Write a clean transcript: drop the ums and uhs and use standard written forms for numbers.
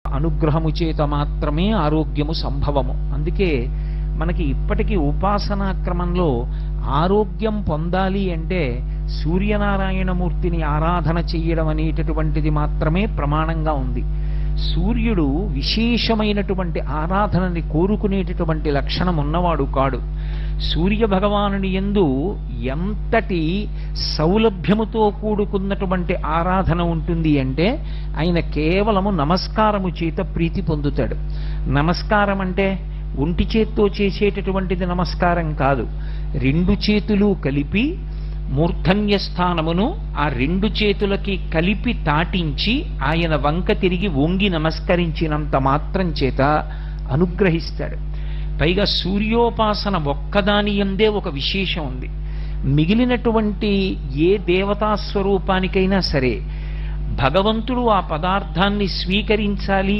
అనుగ్రహము చేత మాత్రమే ఆరోగ్యము సంభవము. అందుకే మనకి ఇప్పటికీ ఉపాసనా క్రమంలో ఆరోగ్యం పొందాలి అంటే సూర్యనారాయణమూర్తిని ఆరాధన చెయ్యడం అనేటటువంటిది మాత్రమే ప్రమాణంగా ఉంది. సూర్యుడు విశేషమైనటువంటి ఆరాధనని కోరుకునేటటువంటి లక్షణం ఉన్నవాడు కాడు. సూర్య భగవానుని యందు ఎంతటి సౌలభ్యముతో కూడుకున్నటువంటి ఆరాధన ఉంటుంది అంటే ఆయన కేవలము నమస్కారము చేత ప్రీతి పొందుతాడు. నమస్కారం అంటే ఒంటి చేత్తో చేసేటటువంటిది నమస్కారం కాదు. రెండు చేతులు కలిపి మూర్ధన్య స్థానమును ఆ రెండు చేతులకి కలిపి తాటించి ఆయన వంక తిరిగి వంగి నమస్కరించినంత మాత్రం చేత అనుగ్రహిస్తాడు. పైగా సూర్యోపాసన ఒక్కదాని యందే ఒక విశేషం ఉంది. మిగిలినటువంటి ఏ దేవతా స్వరూపానికైనా సరే భగవంతుడు ఆ పదార్థాన్ని స్వీకరించాలి